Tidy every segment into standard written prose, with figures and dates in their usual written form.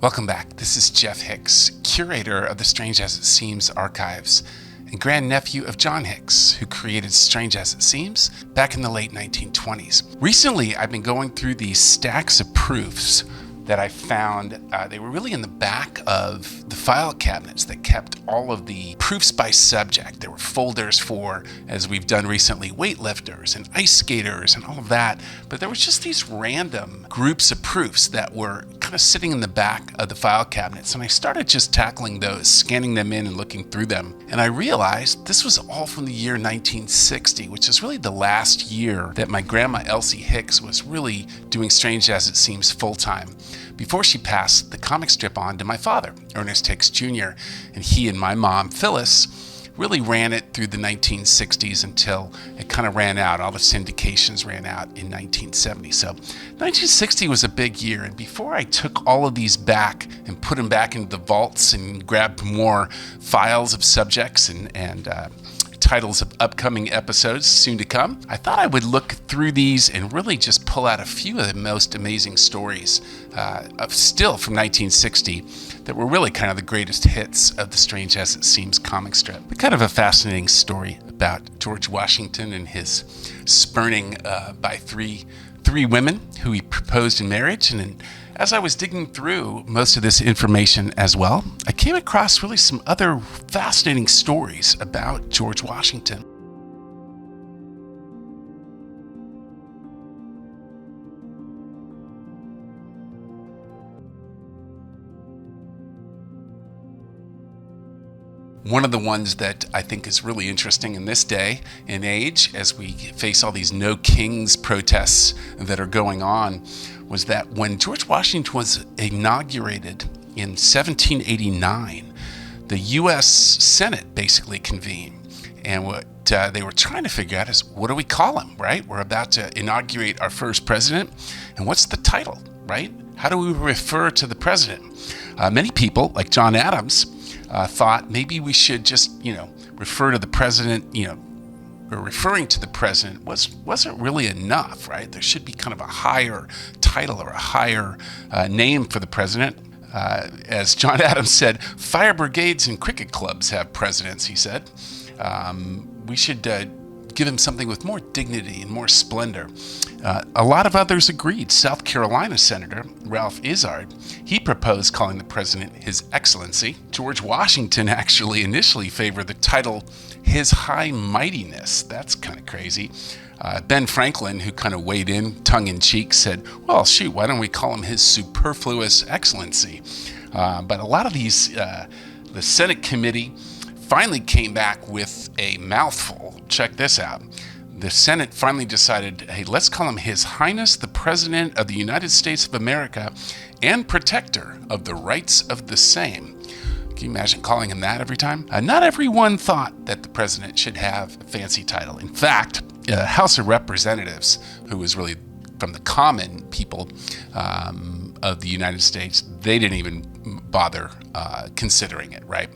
Welcome back. This is Jeff Hix, curator of the Strange As It Seems archives and grandnephew of John Hix, who created Strange As It Seems back in the late 1920s. Recently, I've been going through these stacks of proofs that I found. They were really in the back of the file cabinets that kept all of the proofs by subject. There were folders for, as we've done recently, weightlifters and ice skaters and all of that. But there was just these random groups of proofs that were kind of sitting in the back of the file cabinets. And I started just tackling those, scanning them in and looking through them. And I realized this was all from the year 1960, which is really the last year that my grandma Elsie Hix was really doing Strange As It Seems full-time, before she passed the comic strip on to my father, Ernest Hix Jr., and he and my mom, Phyllis, really ran it through the 1960s until it kind of ran out. All the syndications ran out in 1970. So 1960 was a big year, and before I took all of these back and put them back into the vaults and grabbed more files of subjects and titles of upcoming episodes soon to come, I thought I would look through these and really just pull out a few of the most amazing stories still from 1960 that were really kind of the greatest hits of the Strange As It Seems comic strip. But kind of a fascinating story about George Washington and his spurning by three women who he proposed in marriage. And as I was digging through most of this information as well, I came across really some other fascinating stories about George Washington. One of the ones that I think is really interesting in this day and age, as we face all these No Kings protests that are going on, was that when George Washington was inaugurated in 1789, the U.S. Senate basically convened. And what they were trying to figure out is, what do we call him, right? We're about to inaugurate our first president, and what's the title, right? How do we refer to the president? Many people, like John Adams, thought maybe we should just, refer to the president, or referring to the president wasn't really enough, right? There should be kind of a higher title or a higher name for the president. As John Adams said, fire brigades and cricket clubs have presidents, he said. We should give him something with more dignity and more splendor. A lot of others agreed. South Carolina Senator Ralph Izard, he proposed calling the president His Excellency. George Washington actually initially favored the title His High Mightiness. That's kind of crazy. Ben Franklin, who kind of weighed in tongue-in-cheek, said, well, shoot, why don't we call him His Superfluous Excellency? But a lot of these, the Senate committee finally came back with a mouthful. Check this out. The Senate finally decided, hey, let's call him His Highness the President of the United States of America and Protector of the Rights of the Same. Can you imagine calling him that every time? Not everyone thought that the president should have a fancy title. In fact, House of Representatives, who was really from the common people of the United States, they didn't even bother considering it, right?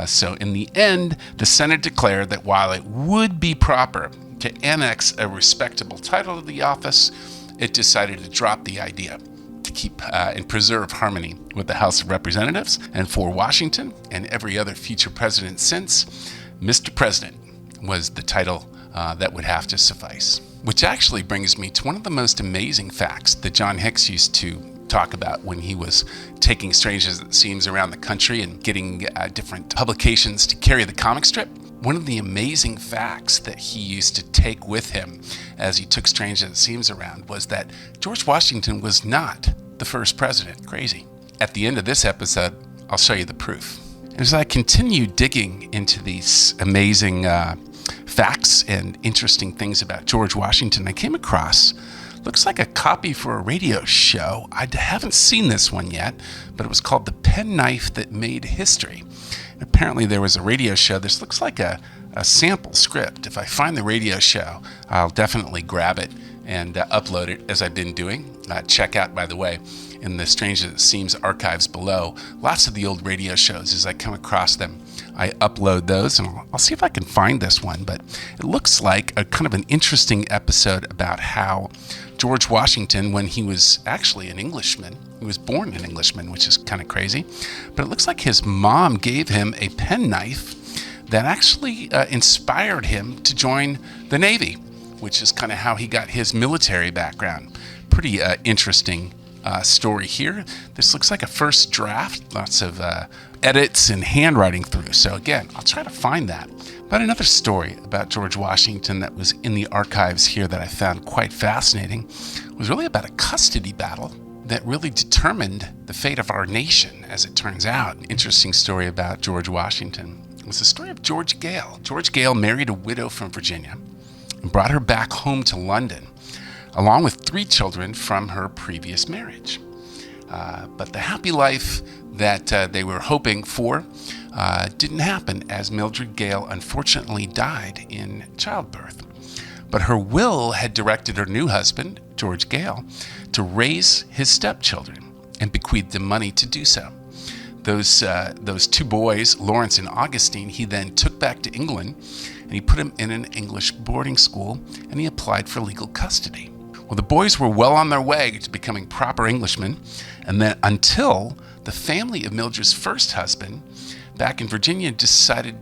So in the end, the Senate declared that while it would be proper to annex a respectable title to the office, it decided to drop the idea to keep and preserve harmony with the House of Representatives. And for Washington and every other future president since, Mr. President was the title that would have to suffice. Which actually brings me to one of the most amazing facts that John Hix used to talk about when he was taking Strange As It Seems around the country and getting different publications to carry the comic strip. One of the amazing facts that he used to take with him as he took Strange As It Seems around was that George Washington was not the first president. Crazy. At the end of this episode, I'll show you the proof. As I continue digging into these amazing facts and interesting things about George Washington, I came across, looks like a copy for a radio show. I haven't seen this one yet, but it was called The Penknife That Made History. Apparently there was a radio show. This looks like a sample script. If I find the radio show, I'll definitely grab it and upload it, as I've been doing. Check out, by the way, in the Strange As It Seems archives below, lots of the old radio shows. As I come across them, I upload those, and I'll see if I can find this one. But it looks like a kind of an interesting episode about how George Washington when he was actually an Englishman. He was born an Englishman, which is kind of crazy. But it looks like his mom gave him a penknife that actually inspired him to join the Navy, which is kind of how he got his military background. Pretty interesting story here. This looks like a first draft, lots of edits and handwriting through. So again, I'll try to find that. But another story about George Washington that was in the archives here that I found quite fascinating was really about a custody battle that really determined the fate of our nation, as it turns out. An interesting story about George Washington. It was the story of George Gale. George Gale married a widow from Virginia and brought her back home to London, along with 3 children from her previous marriage. But the happy life that they were hoping for didn't happen, as Mildred Gale unfortunately died in childbirth. But her will had directed her new husband, George Gale, to raise his stepchildren and bequeathed them money to do so. Those 2 boys, Lawrence and Augustine, he then took back to England, and he put them in an English boarding school, and he applied for legal custody. Well, the boys were well on their way to becoming proper Englishmen, and then until the family of Mildred's first husband back in Virginia decided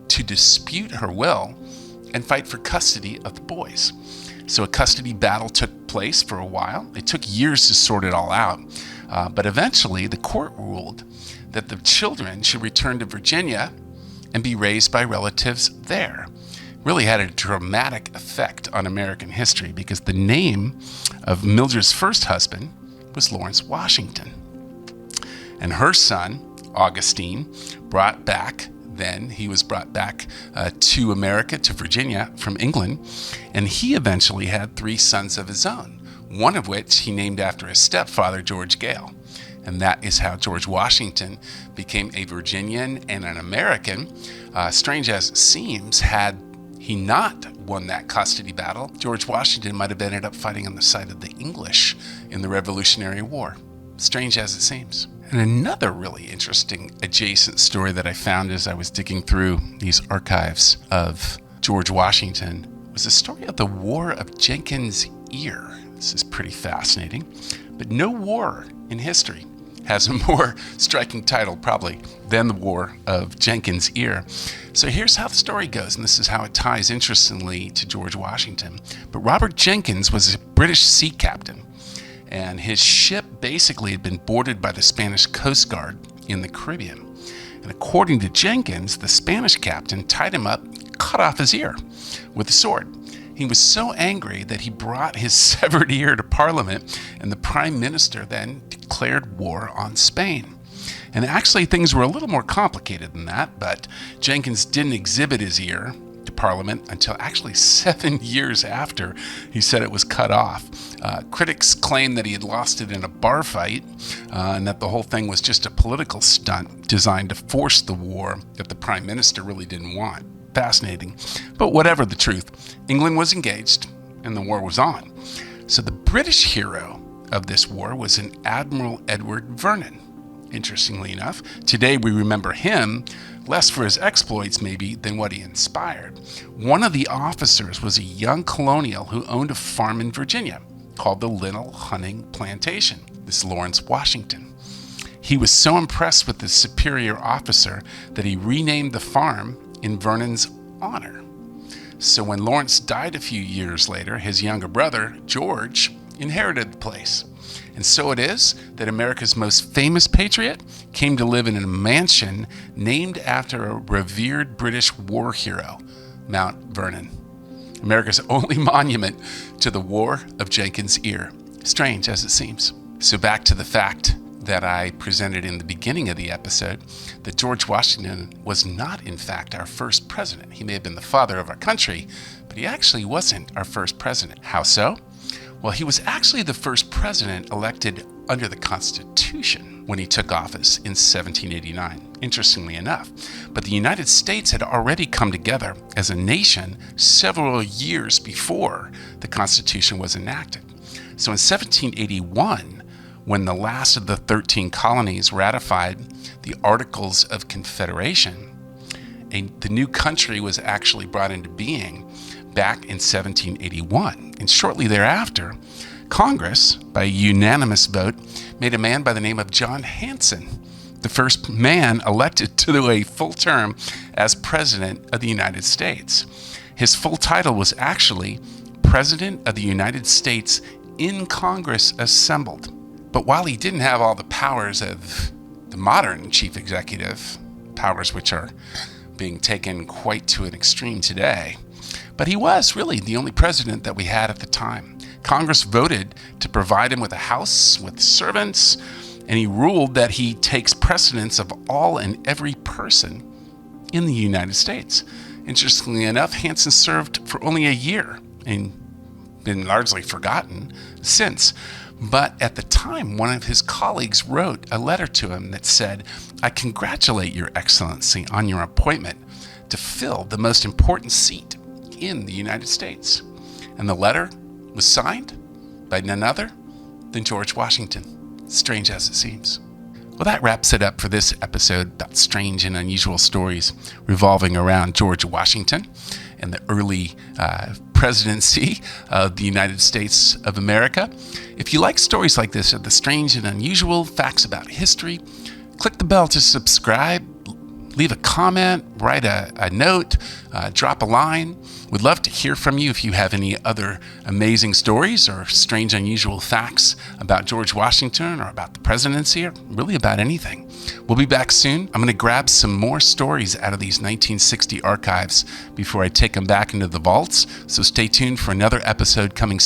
to dispute her will and fight for custody of the boys. So a custody battle took place for a while. It took years to sort it all out, but eventually the court ruled that the children should return to Virginia and be raised by relatives there. Really had a dramatic effect on American history because the name of Mildred's first husband was Lawrence Washington. And her son, Augustine, he was brought back to America, to Virginia from England, and he eventually had 3 sons of his own, one of which he named after his stepfather, George Gale. And that is how George Washington became a Virginian and an American. Strange as it seems, had he not won that custody battle, George Washington might have ended up fighting on the side of the English in the Revolutionary War. Strange as it seems. And another really interesting adjacent story that I found as I was digging through these archives of George Washington was the story of the War of Jenkins' Ear. This is pretty fascinating, but no war in history has a more striking title probably than the War of Jenkins' Ear. So here's how the story goes, and this is how it ties interestingly to George Washington. But Robert Jenkins was a British sea captain, and his ship basically had been boarded by the Spanish Coast Guard in the Caribbean. And according to Jenkins, the Spanish captain tied him up, cut off his ear with a sword. He was so angry that he brought his severed ear to Parliament, and the Prime Minister then declared war on Spain. And actually things were a little more complicated than that, but Jenkins didn't exhibit his ear to Parliament until actually 7 years after he said it was cut off. Critics claimed that he had lost it in a bar fight, and that the whole thing was just a political stunt designed to force the war that the Prime Minister really didn't want. Fascinating. But whatever the truth, England was engaged and the war was on. So the British hero of this war was an Admiral Edward Vernon. Interestingly enough, today we remember him less for his exploits maybe than what he inspired. One of the officers was a young colonial who owned a farm in Virginia called the Linnell Hunting Plantation. This is Lawrence Washington. He was so impressed with this superior officer that he renamed the farm in Vernon's honor. So when Lawrence died a few years later, his younger brother, George, inherited the place. And so it is that America's most famous patriot came to live in a mansion named after a revered British war hero, Mount Vernon, America's only monument to the War of Jenkins' Ear. Strange as it seems. So back to the fact that I presented in the beginning of the episode, that George Washington was not, in fact, our first president. He may have been the father of our country, but he actually wasn't our first president. How so? Well, he was actually the first president elected under the Constitution when he took office in 1789, interestingly enough. But the United States had already come together as a nation several years before the Constitution was enacted. So in 1781, when the last of the 13 colonies ratified the Articles of Confederation, the new country was actually brought into being back in 1781. And shortly thereafter, Congress, by a unanimous vote, made a man by the name of John Hanson the first man elected to a full term as President of the United States. His full title was actually President of the United States in Congress assembled. But while he didn't have all the powers of the modern chief executive, powers which are being taken quite to an extreme today, but he was really the only president that we had at the time. Congress voted to provide him with a house, with servants, and he ruled that he takes precedence of all and every person in the United States. Interestingly enough, Hanson served for only a year and been largely forgotten since. But at the time, one of his colleagues wrote a letter to him that said, "I congratulate Your Excellency on your appointment to fill the most important seat in the United States." And the letter was signed by none other than George Washington. Strange as it seems. Well, that wraps it up for this episode about strange and unusual stories revolving around George Washington and the early presidency of the United States of America. If you like stories like this, or the strange and unusual facts about history, click the bell to subscribe, leave a comment, write a note, drop a line. We'd love to hear from you if you have any other amazing stories or strange, unusual facts about George Washington or about the presidency, or really about anything. We'll be back soon. I'm going to grab some more stories out of these 1960 archives before I take them back into the vaults. So stay tuned for another episode coming soon.